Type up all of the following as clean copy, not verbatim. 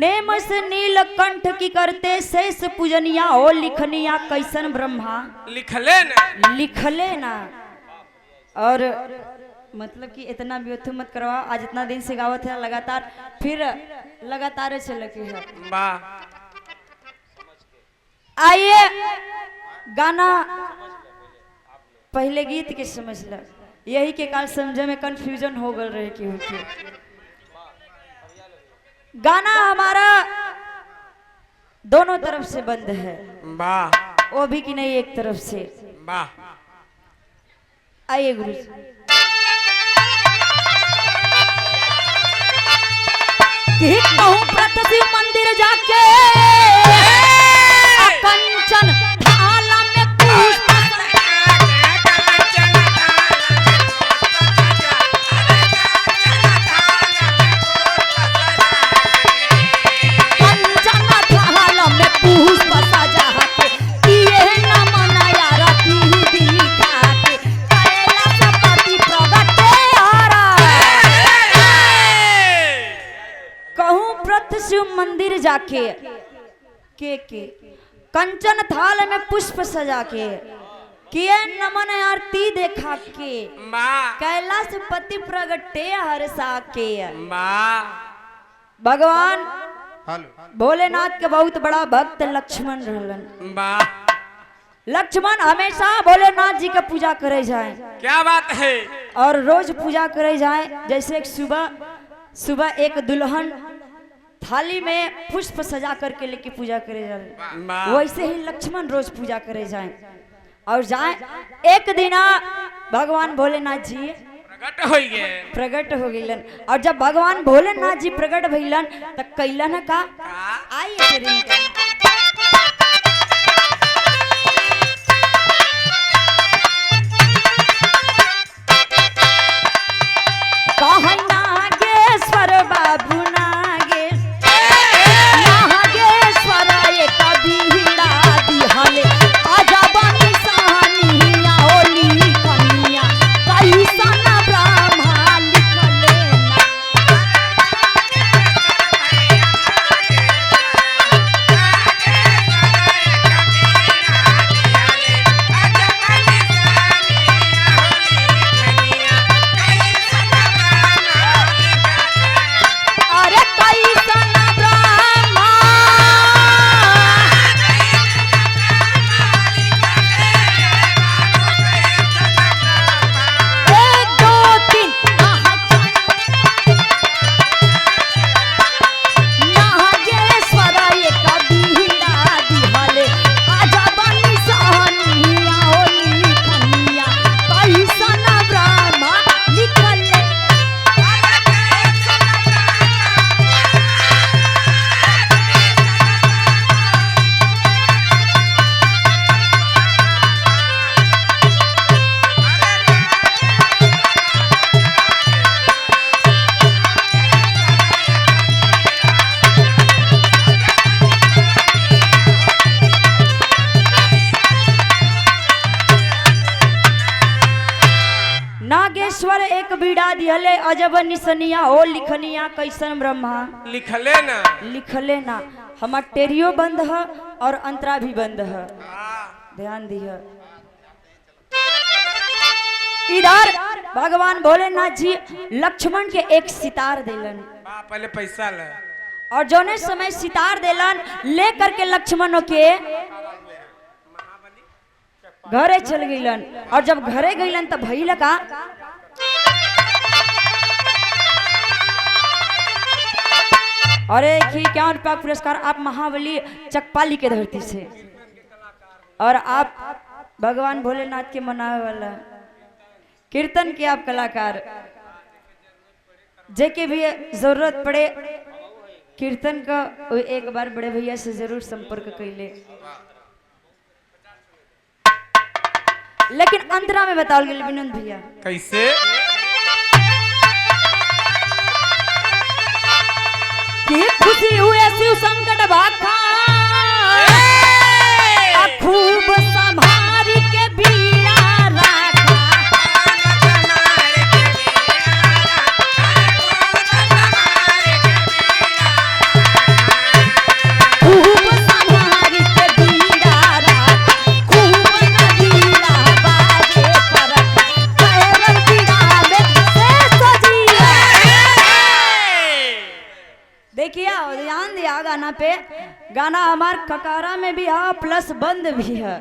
Name से नीलकंठ की करते शेष पूजनिया हो लिखनिया कैसन ब्रह्मा लिखले ना। और मतलब कि इतना व्यर्थ मत करवा, आज इतना दिन से गावत है लगातार, फिर लगातार चल के है। आइए गाना पहले गीत के समझ ल, यही के काल समझे में कंफ्यूजन हो गल रहे कि गाना हमारा दोनों तरफ से बंद है, वो भी कि नहीं एक तरफ से। आइए गुरु जी। कहूं प्रथ शिव मंदिर जाके कंचन थाला में पुष्प मंदिर जाके के कंचन थाल में पुष्प सजा के किए नमन आरती देखा के कैलाश पति प्रगटे हर्षा के। भगवान भोलेनाथ के बहुत बड़ा भक्त लक्ष्मण रहलन। लक्ष्मण हमेशा भोलेनाथ जी का पूजा करे जाए, क्या बात है, और रोज पूजा करे जाए। जैसे एक सुबह एक दुल्हन थाली में पुष्प सजा करके लेके पूजा करे जाए, वैसे ही लक्ष्मण रोज पूजा करे जाए। और जाए एक दिन भगवान भोलेनाथ जी प्रकट हो गइलन, और जब भगवान भोलेनाथ जी प्रकट भइलन त कैलन का आइए कहना नागेश्वर बाबू नागेश्वर एक बीड़ा दिहले अजब निसनिया हो लिखनिया कैसन ब्रह्मा लिखले ना। हमार टेरियो बंद है और अंतरा भी बंद है, ध्यान दिया। इधर भगवान भोलेनाथ जी लक्ष्मण के एक सितार दिलन, पहले पैसा ले, और जोने समय सितार दिलन ले करके लक्ष्मण के घरे चल गईलन। और जब घरे गईलन तब भइल का अरे क्या रुपया पुरस्कार आप महाबली चकपाली के धरती से, और आप भगवान भोलेनाथ के मनावे वाला कीर्तन के आप कलाकार, जेके भी जरूरत पड़े कीर्तन का एक बार बड़े भैया से जरूर संपर्क कैले। लेकिन अंतरा में बताओ विनोद भैया कैसे कि खुशी हुए शिव संकट भाखा खूब संभारी के बीड़ा राखा। देखिए ध्यान दिया गाना पे, गाना हमार ककारा में भी है प्लस बंद भी है।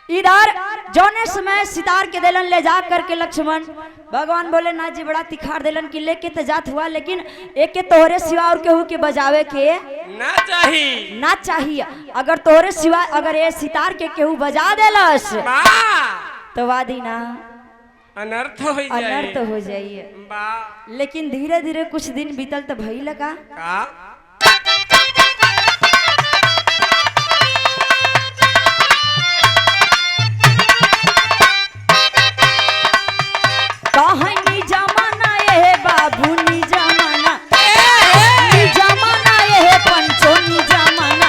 इधर जौने समय सितार के दिलन ले जा करके लक्ष्मण भगवान बोले ना जी बड़ा तिखार दिलन कि लेके तो जात हुआ, लेकिन एक के तोहरे सिवा और केहू के बजावे के ना चाहिए। अगर तोहरे सिवा अगर ये सितार के केहू बजा देलस तो वादी ना अनर्थ हो जाइए। लेकिन धीरे धीरे कुछ दिन बीतल तो भई लगा कहानी जमाना ये बाबू नी जमाना ये पंचो नी जमाना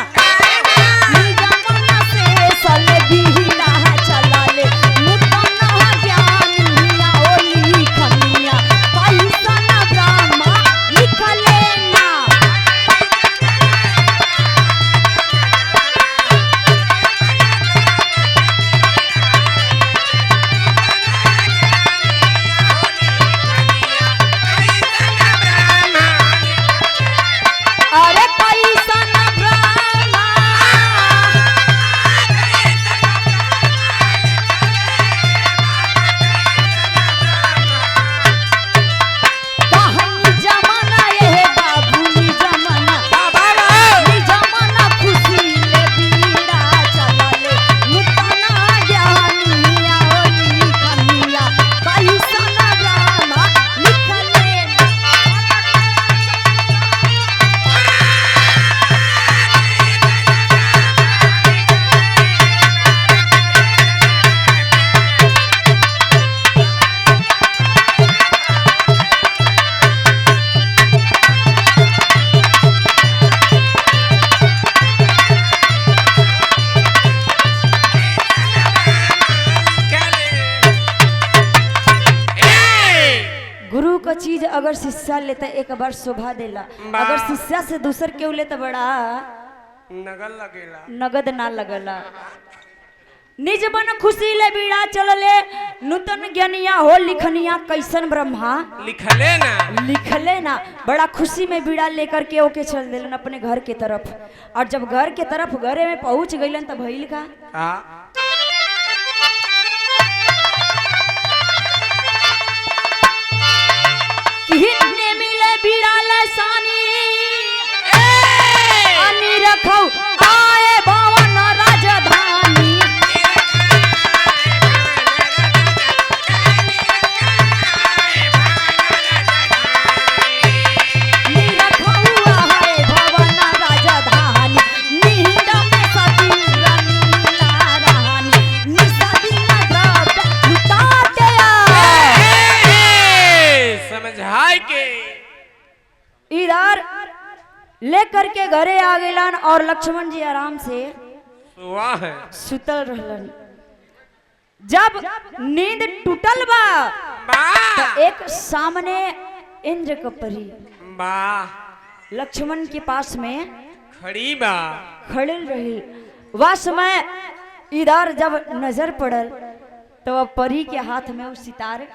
से सले बिहिला चला ले मुतना ज्ञान हिया ओली खनिया पैसा ना ब्रह्मा लिख लेना। अरे पैसा ना ब्रह्मा कहानी जमाना ये बाबू नी जमाना खुशी ले बीड़ा चला ले मुतना ज्ञान हिया ओली खनिया पैसा ना ब्रह्मा लिख लेना। गुरु को चीज अगर शिष्या लेता एक बार शोभा देला, अगर शिष्या से दूसर केहू लेता बड़ा नगद ना लगला। निज बन खुशी ले बीड़ा चलले नूतन ज्ञानिया हो लिखनिया कैसन ब्रह्मा लिखले ना बड़ा खुशी में बीड़ा लेकर के ओके चल दिलन अपने घर के तरफ। और जब घर के तरफ घरे में पहुंच गइलन तब भइल का कितने मिले बीड़ा लसानी अनि रखौ आए भवन राजधानी नि रखौ आए भवन राजधानी नींद में सती रंगीला रानी निसदी द्रव्य लुटाते समझाए के इधर लेकर के घरे आ गइलन और लक्ष्मण जी आराम से सुतल रहलन। जब नींद टूटल बा तो एक सामने इंद्र का परी लक्ष्मण के पास में खड़े रही। वह समय इधर जब नजर पड़ल तो वह परी के हाथ में वो सितार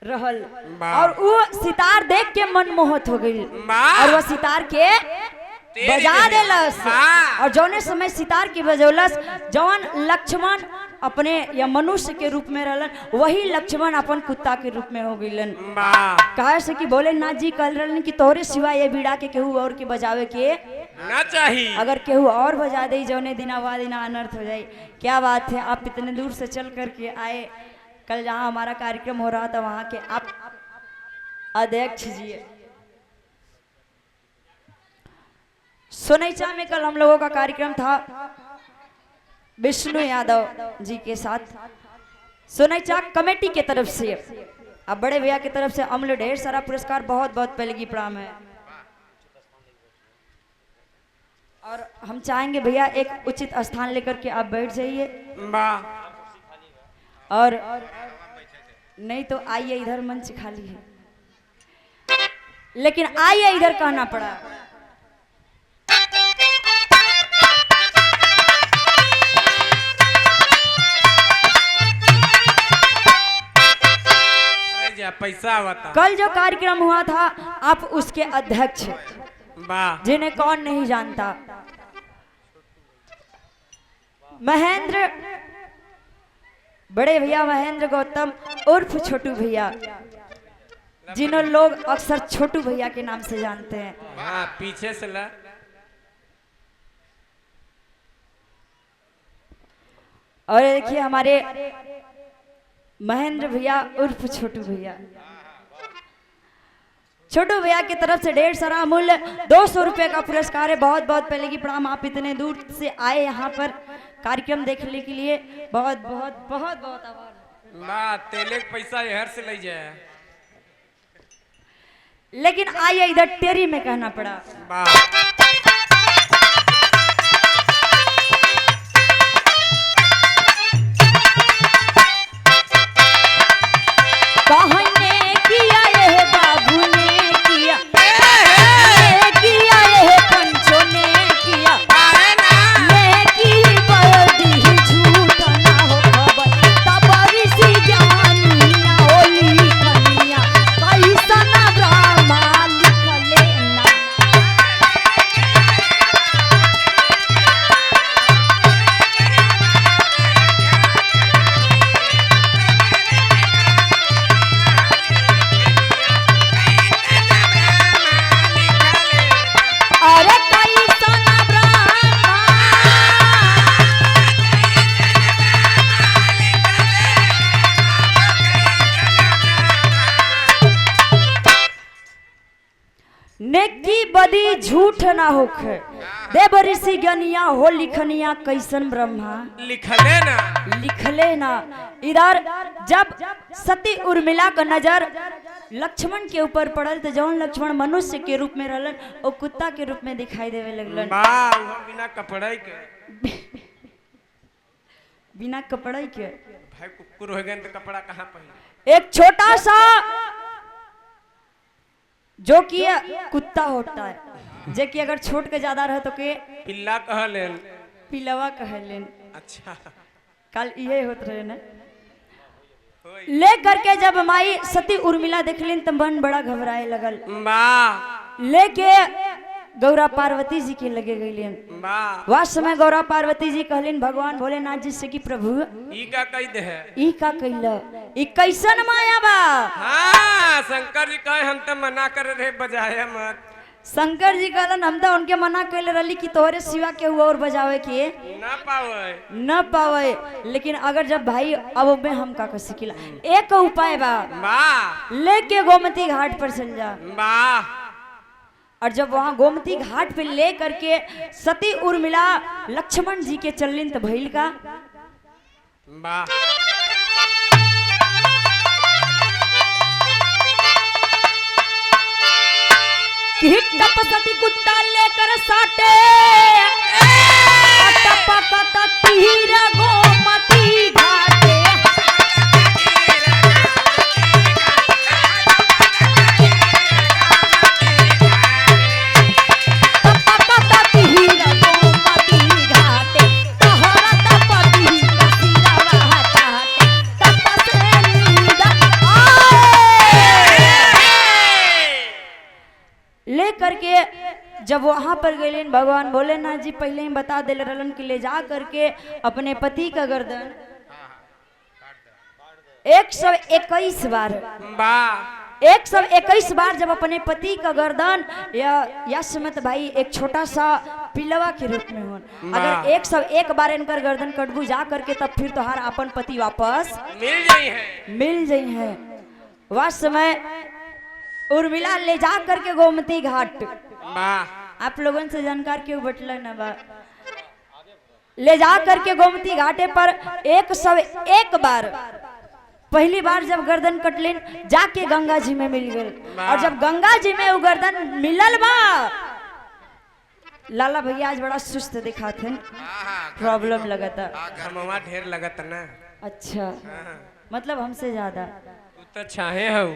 रहल और वो सितार देख के मनमोहित हो गई और वह सितार के बजा देलस। और जौने समय सितार की बजौलस जौन लक्ष्मण अपने या मनुष्य के रूप में रहलन वही लक्ष्मण अपन कुत्ता के रूप में हो गइलन। कहे से कि बोले ना जी कल रहलन कि तोहरे सिवा ये बीड़ा के केहू और के बजावे के ना चाहिए, अगर केहू और बजा दे जौने दिना वा दिना अनर्थ हो जाए। क्या बात है, आप इतने दूर से चल करके आए। कल जहाँ हमारा कार्यक्रम हो रहा था वहाँ के आप अध्यक्ष जी सोनैचा में कल हम लोगों का कार्यक्रम था विष्णु यादव जी के साथ। सोनैचा कमेटी के तरफ से अब बड़े भैया की तरफ से अमल ढेर सारा पुरस्कार, बहुत बहुत पहले की प्रणाम है। और हम चाहेंगे भैया एक उचित स्थान लेकर के आप बैठ जाइए और नहीं तो आइए, इधर मंच खाली है, लेकिन आइए इधर कहना पड़ा। पैसा कल जो कार्यक्रम हुआ था आप उसके अध्यक्ष, वाह जिन्हें कौन नहीं जानता। महेंद्र, बड़े भैया महेंद्र गौतम उर्फ छोटू भैया, जिन्हें लोग अक्सर छोटू भैया के नाम से जानते हैं। हाँ पीछे से ला। और देखिए हमारे महेंद्र भैया उर्फ छोटू भैया, छोटू भैया की तरफ से 150 अमूल्य 200 रुपए का पुरस्कार है। बहुत बहुत पहले की प्रणाम, आप इतने दूर से आए यहाँ पर कार्यक्रम देखने के लिए, बहुत बहुत बहुत बहुत आभार। वाह तेले के पैसा यहर से ले जाए, लेकिन आइए इधर टेरी में कहना पड़ा। वाह कहने किया ये बाबू ने किया, ने किया ये पंचों ने किया, ने की बदी झूठ ना हो खबर, तबरी सी ज्ञानिया होली कनिया, कैसा ना ब्रह्मा लिख लेना। अरे कैसा ना ब्रह्मा, नेकी बदी झूठ ना होखे, देव ऋषि गनिया हो लिखनिया, कैसन ब्रह्मा लिख लेना। लिख लेना। इधर जब सती उर्मिला का नजर लक्ष्मण के ऊपर पड़ल तो जौन लक्ष्मण मनुष्य के रूप में रहलन और कुत्ता के रूप में दिखाई देवे लगलन। वाह वो बिना कपड़े के, बिना कपड़े के भाई कुकुर हो गए तो कपड़ा कहाँ पहने। एक छोटा सा जो कि कुत्ता होता है, जे कि अगर छोट के ज्यादा रहे तो के पिल्ला कह लेन। पिलवा कहलेन। अच्छा कल ये होत रहे ना। होई। ले करके जब माई सती उर्मिला देखलिन तो मन बड़ा घबराए लगल, वाह लेके गौरा पार्वती जी के लगे गईलिन। वाह वह समय गौरा पार्वती जी कहलिन भगवान भोलेनाथ जी से कि प्रभु ई का कही दे है। ई का कइला, ई कैसन माया बा। हाँ शंकर जी कहे हम तो मना कर रहे बजाया मत। शंकर जी कहलन हम तो उनके मना कैले रहली कि तोहरे सिवा के हुआ और बजावे के ना पावे न पावे, लेकिन अगर जब भाई अब में हम का कर सकिला, एक उपाय बा, वाह लेके गोमती घाट पर चल जा। वाह और जब वहां गोमती घाट पे ले करके सती उर्मिला लक्ष्मण जी के चलिन तो भइल का, वाह कि टप सती कुत्ता लेकर साटे, टपकता तीर गोमती घाटे। टपकता तीर गोमती घाटे, तोहरा तपती कसिरवा हटाटे, टप से नींद आए। ले करके जब वहां पर गए भगवान भोलेनाथ जी पहले ही बता दे रहलन कि ले जा करके अपने पति का गर्दन 121 बार, वाह 121 बार जब अपने पति का गर्दन या समत भाई एक छोटा सा पिलवा के रूप में हो, अगर 101 बार इनकर गर्दन कटबू जा करके तब फिर तोहार अपन पति वापस मिल जाई है। वह समय उर्मिला ले जा करके गोमती घाट, वाह आप लोगों से जानकार क्यों बटल न बा, ले जा करके गोमती घाटे पर 101 बार, पहली बार जब गर्दन कटलिन जाके गंगा जी में मिल गए। और जब गंगा जी में वो गर्दन मिलल बा, लाला भैया आज बड़ा सुस्त दिखाते, प्रॉब्लम लगता। हमवा ढेर लगत ना। अच्छा मतलब हमसे ज्यादा तू तो चाहे हो।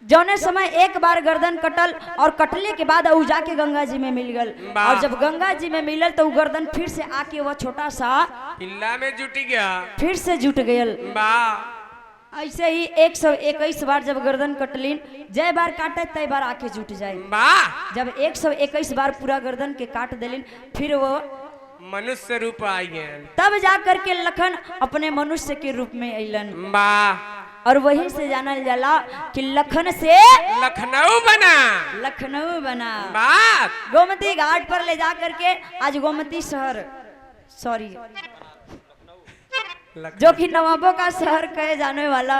जौने समय एक बार गर्दन कटल और कटले के बाद उ जाके गंगा जी में मिल गल, और जब गंगा जी में मिलल तो गर्दन फिर से आके वह छोटा सा पिल्ला में जुट गया, फिर से जुट गयल। वाह ऐसे ही 121 बार जब गर्दन कटलीन, जय बार काटे तय बार आके जुट जाए। वाह जब 121 बार पूरा गर्दन के काट दिलीन, फिर वो मनुष्य रूप आई हैं। तब जा करके लखन अपने मनुष्य के रूप में अलन। वाह और वहीं से जानल जाला कि लखन से लखनऊ बना। लखनऊ बना। वाह गोमती घाट पर ले जा करके आज गोमती शहर, सॉरी, जो कि नवाबों का शहर कहे जाने वाला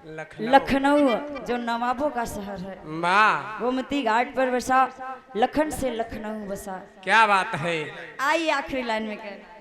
लखनऊ, जो नवाबों का शहर है, वाह गोमती घाट पर बसा, लखन से लखनऊ बसा। क्या बात है। आई आखिरी लाइन में कह